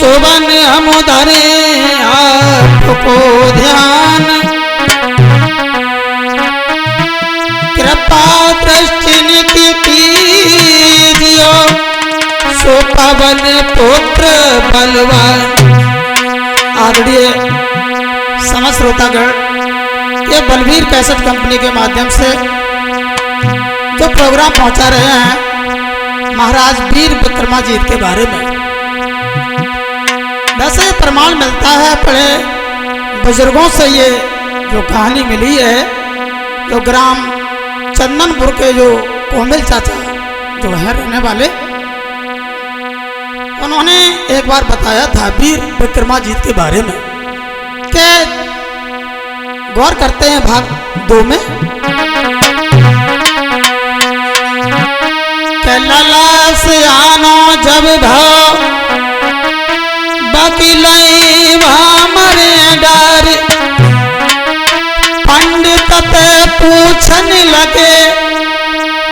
सुबन हम धरे आपको ध्यान, कृपा दृष्टि कीजियो सो पवन पुत्र बलवान। आदरणीय समस्त श्रोतागण, ये बलवीर कैसेट कंपनी के माध्यम से जो प्रोग्राम पहुंचा रहे हैं महाराज वीर विक्रमाजीत के बारे में, वैसे प्रमाण मिलता है बड़े बुजुर्गों से। ये जो कहानी मिली है, जो ग्राम चंदनपुर के जो कोमिल चाचा जो है रहने वाले, उन्होंने एक बार बताया था वीर विक्रमाजीत के बारे में कि गौर करते हैं भाग 2 में कि लला से आनो जब भाव वकील मरे डर, पंडित ते पूछने लगे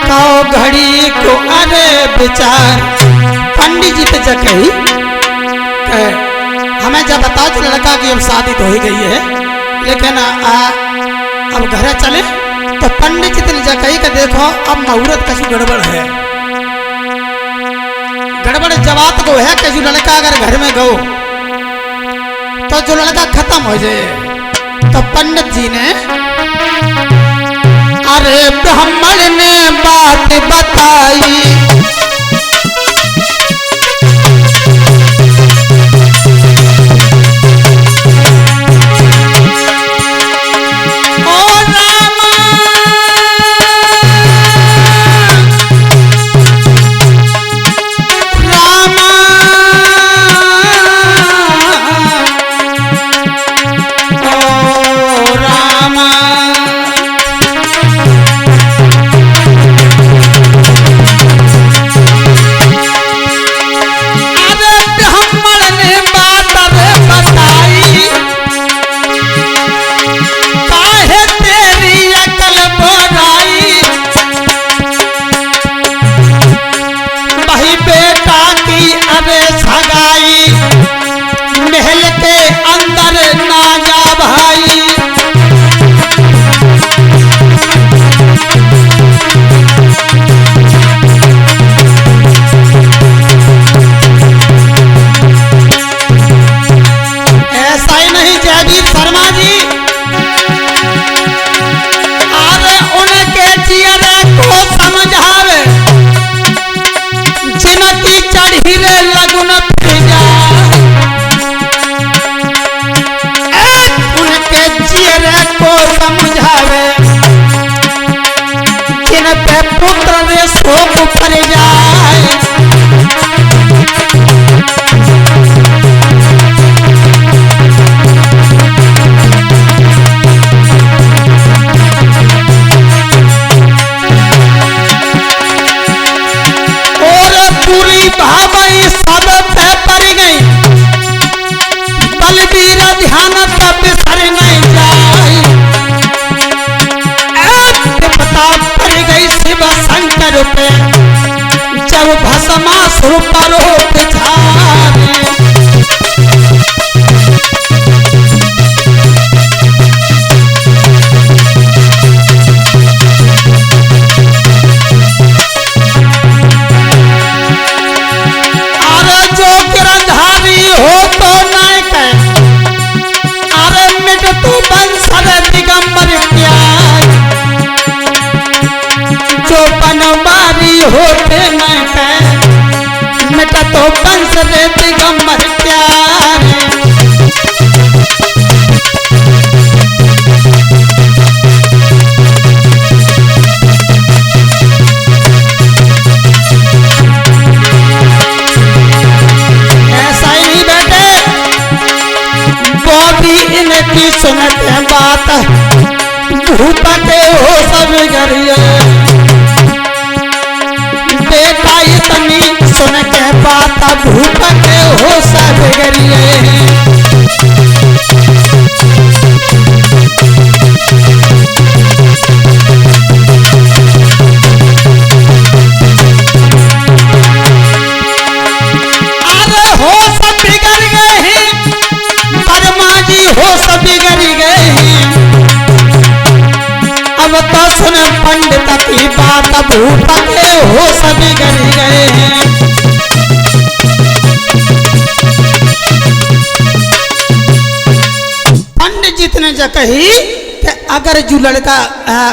कहो घड़ी को अरे विचार। पंडित जी तो जकही हमें जब बता कि लड़का की अब शादी तो हो गई है, लेकिन अब घर चले, तो पंडित जी ने जकही के देखो अब मुहूर्त कछु गड़बड़ है। गड़बड़ जवाब को है कि जो लड़का अगर घर में गो तो जो लड़का खत्म हो जाए। तो पंडित जी ने अरे ब्राह्मण ने बात बताई, पुत्र रे शोक फर जाए। और पूरी भावई सब पे पर गई, बलवीर ध्यान तब सर नहीं जाए। शिव शंकर पे जब भस्मासुर पर अरे जो गिरधारी हो तो नहीं कह, अरे मिट तू बंसर दिगंबर प्यार, जो बनवारी होते मैं कह मिटा तो बंस रे दिगंबर प्यार। ऐसा ही नहीं बेटे, वो भी इनकी सुनते बात, भूपते हो सब गरिए बेटा इतनी सुन के बात, भूप के हो सब गरिए। एक भूप के हो सभी गरी गए हैं। पंडित जी ने जो कही कि अगर जो लड़का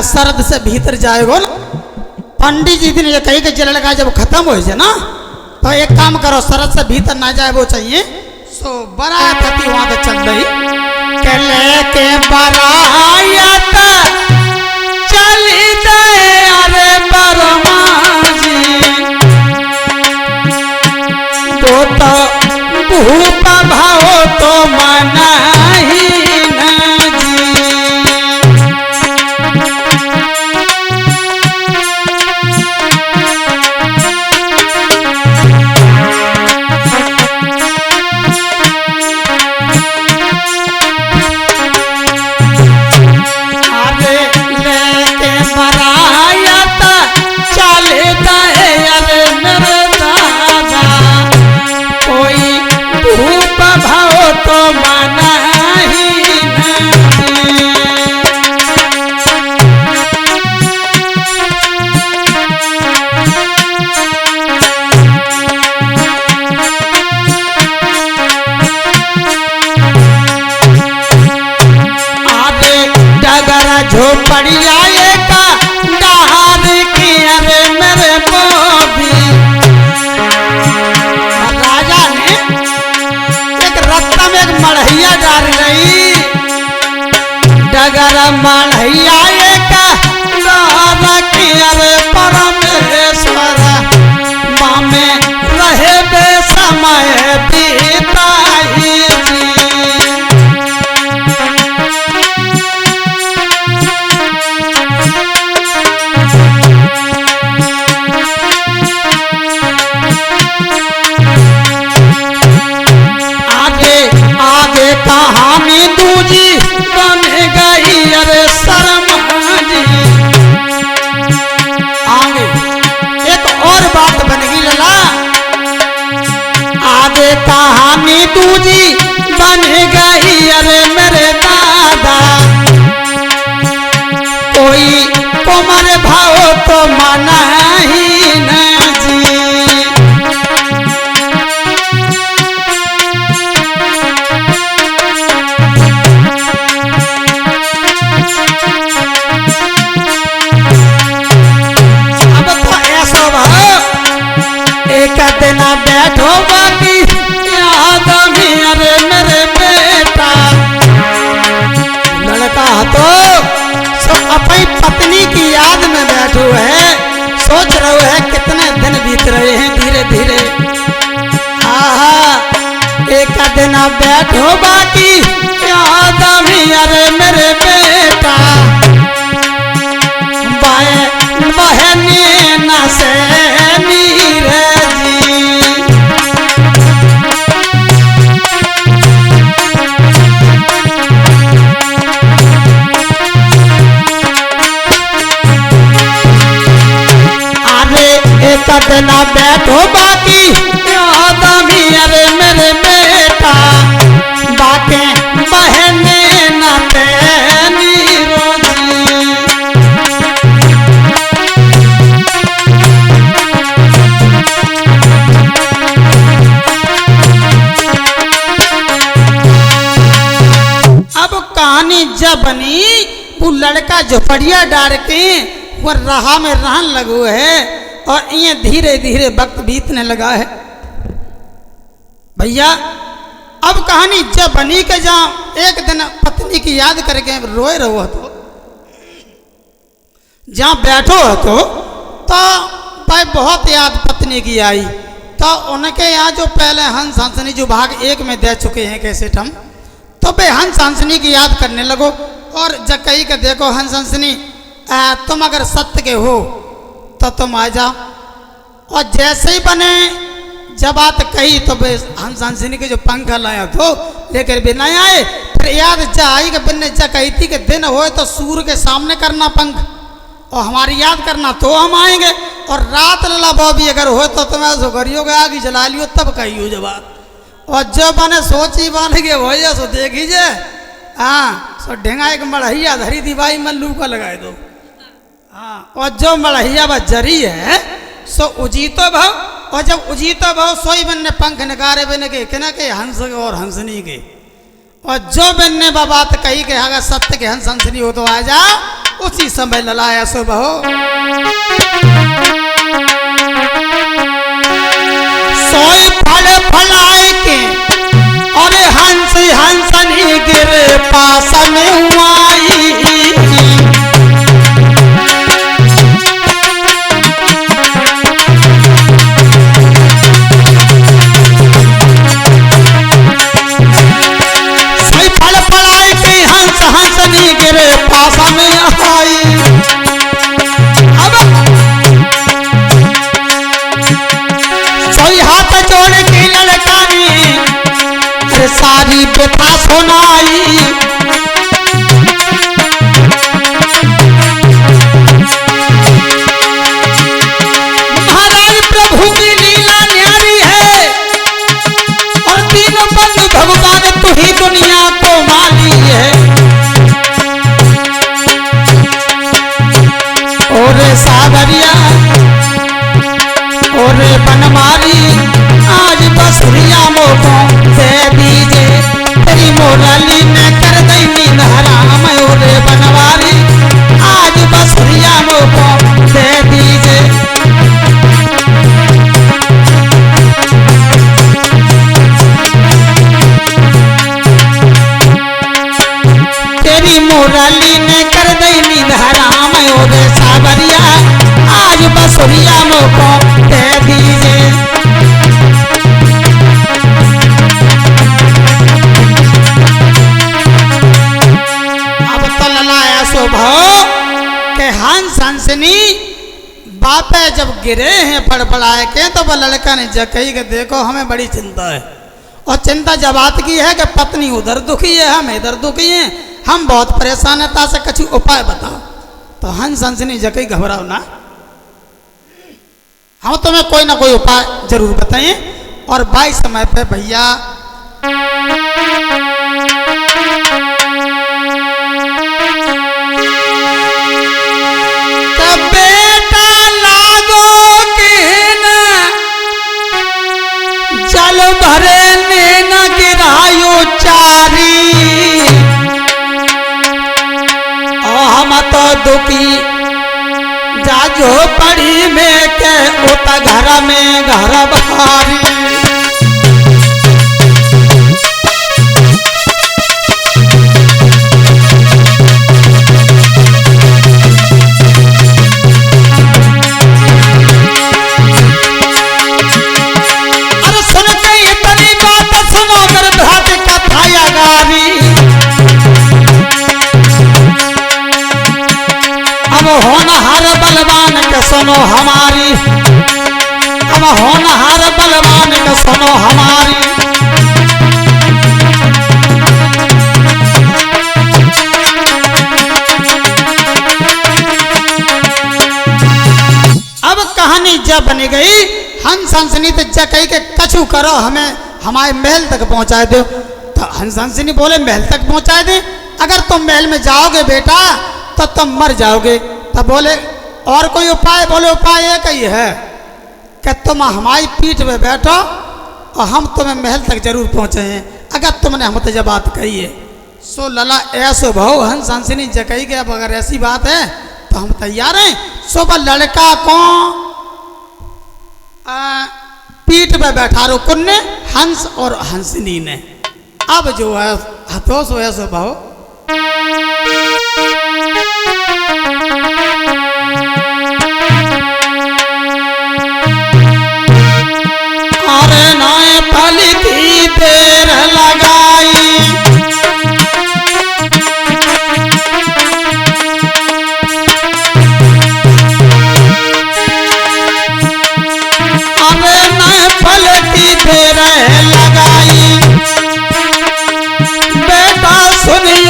शरद से भीतर जाएगा ना, पंडित जी ने जो कही कि जो लड़का जब खत्म हो जाए ना तो एक काम करो, शरद से भीतर ना जाए वो चाहिए। सो बारात थी वहां पे चल रही के लेके बारात चली गए अरे बरमा जी, तो भूप भाव तो मना ही न जी। झोपड़िया का डार की अरे मेरे मोबी, राजा ने एक रस्ता में एक मढ़ैया डाल रही, डगर मढ़ैया का डार की अरे परमेश्वर माँ में रहे बे समय बीताई जी। कहानी दूजी बन गई अरे शर्मा जी। आगे एक और बात बन गई लला, आगे कहानी दूजी बन गई अरे मेरे दादा, कोई कुमार भाव तो मना ही न जी। एक दिन बैठो बाकी याद में अरे मेरे बेटा, लड़का तो सब अपनी पत्नी की याद में बैठो है, सोच रहे है कितने दिन बीत रहे हैं धीरे धीरे। एक दिन बैठो बाकी याद में अरे मेरे बेटा, बहने न से नीर जी। अरे एक दिन बैठो बाकी याद में अरे मेरे बेटा, बातें बहने न ते नीरो जी। कहानी जब बनी वो लड़का झोपड़िया डाल के वो राह में रहन लगो है और ये धीरे धीरे वक्त बीतने लगा है। भैया अब कहानी जब बनी के जहाँ एक दिन पत्नी की याद करके रोए रहो तो जहाँ बैठो तो भाई बहुत याद पत्नी की आई, तो उनके यहाँ जो पहले हंस हंसनी जो भाग एक में दे चुके हैं कैसे हम, तो भाई हंस हंसनी की याद करने लगो और जकई के देखो हंस हंसनी तुम अगर सत्य के हो तो तुम आ जाओ। और जैसे ही बने जब बात कही तो भाई हंस हंसनी के जो पंख लाया तो लेकर भी नहीं आए, फिर याद जा आई कि बिन्ने जकई थी कि दिन हो तो सूर्य के सामने करना पंख और हमारी याद करना तो हम आएंगे, और रात लला बॉबी अगर हो तो तुम्हें सुगरियों के आगे जला लियो तब कही जवाब। और जो बने सोची बन गए भैया सो देखीजिए, हाँ सो ढेंगा एक मढ़ैया धरी दीवाई में लू का लगाए दो, हाँ, और जो मड़हिया व जरी है सो उजीतो भव, और जब उजीतो भव सोई बन्ने पंख नगारे बन के किना के हंस और हंसनी के, और जो बन्ने बात कही के अगर सत्य के हंस हंसनी हो तो आ जा, उसी समय ललाया सो बहो। सोई फल फलाए के और हंस हंसनी गिर पास में हुआई, सोई फल फलाए के हंस हंसनी गिर पास में आई। अब सोई हाथ जोड़ के ललकानी अरे सारी व्यथा सुनाई, महाराज प्रभु की लीला न्यारी है, और तीनों बंधु भगवान तू ही दुनिया को माली है। और सावरिया और बनमारी आज बसुरिया मोको दे दीजे, तेरी मोरली में कर दई नींद हराम। और बनवारी आज बसुरिया मोको दे दीजे, तेरी मोरली ने कर दई नींद हराम। और सावरिया आज बसुरिया मोको दे दीजे, अब तो ललाया सो भाव के हंस हंसनी बापे जब गिरे हैं फड़फड़ाए के, तो वह लड़का ने जकई के देखो हमें बड़ी चिंता है, और चिंता जब बात की है कि पत्नी उधर दुखी है हम इधर दुखी हैं, हम बहुत परेशान है, तासे कुछ उपाय बताओ। तो हंस हंसनी जकई घबराओ ना, हम तुम्हें कोई ना कोई उपाय जरूर बताएं। और बाई समय पे भैया तब बेटा लागो कि न जल भरे ने न गिरायो चारी, और हम तो दुखी जाजो पड़ी में के उता घर में घर बहारी। अरे सुन के इतनी बात सुनो कर भात कथा गारी, अब होनहार बलवान के सुनो हमारी, अब होनहार बलवान के सुनो हमारी। अब कहानी जब बन गई हंस हंसनी तो जकई के कछु करो हमें हमारे महल तक पहुंचा दो। तो हंस हंसनी बोले महल तक पहुंचा दे, अगर तुम महल में जाओगे बेटा तो तुम मर जाओगे। तब बोले और कोई उपाय? बोले उपाय एक ही है कि तुम हमारी पीठ में बैठो और हम तुम्हें महल तक जरूर पहुँचे हैं, अगर तुमने हमसे जब बात कही है। सो लला ऐसो भाव हंस हंसनी जकई के अब अगर ऐसी बात है तो हम तैयार हैं। सो वह लड़का को पीठ पे बैठा रो कुन्ने हंस और हंसनी ने। अब जो है हथोस हो ऐसो भाव अरे नए पल की देर लगाई, अरे नए पल की देर लगाई, बेटा सुनिए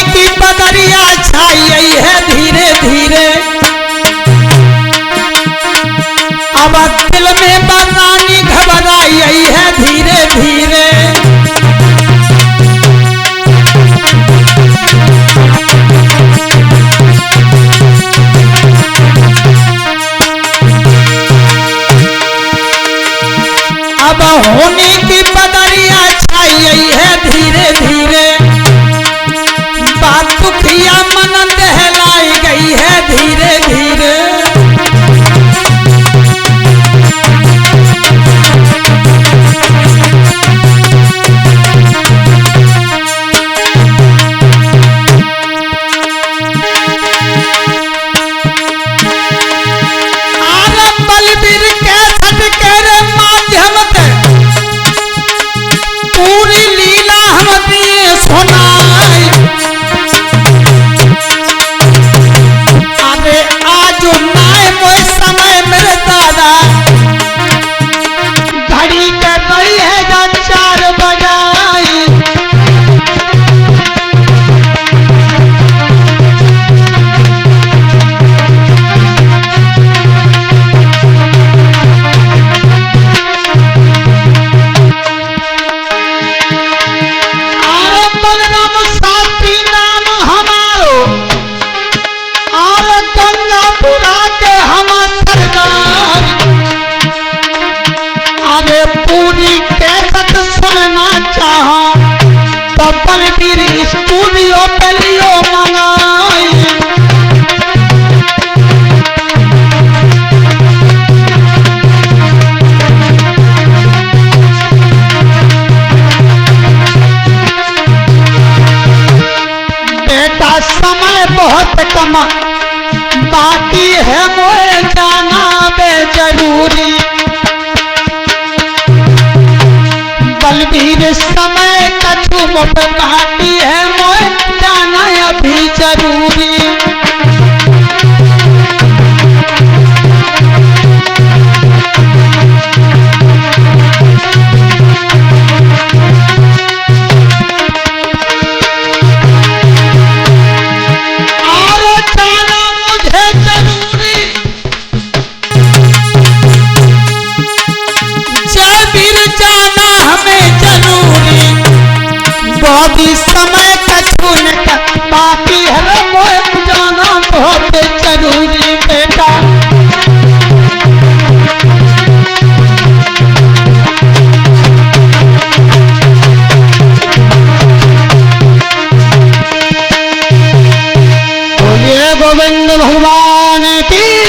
की बदरिया छाई है धीरे धीरे, अब दिल में बदनामी घबराई है धीरे धीरे। अब होने की बदरिया छाई है धीरे धीरे, बात दुखिया मन दहलाई गई है धीरे धीरे। बलबीर कैसेट के माध्यम से पूरी लीला हम दिए सुनाई। अरे आज नाय मोय समय मेरे दादा, घड़ी के गई है जा 4 बजाई। पूरी कैसेट सुनना चाहो तो बलबीर स्टूडियो पे लियो मंगाई। बेटा समय बहुत कम बाकी है, मोए जाना बे जरूरी। बलबीर समय कछु मुठ बाकी है, मोए जाना अभी जरूरी। और जाना मुझे जरूरी, जय वीर जाना हमें जरूरी। बहुत समय कछु न बाकी है, मोए जाना बहुत जरूरी बेटा। बोलिए गोविंद भगवान की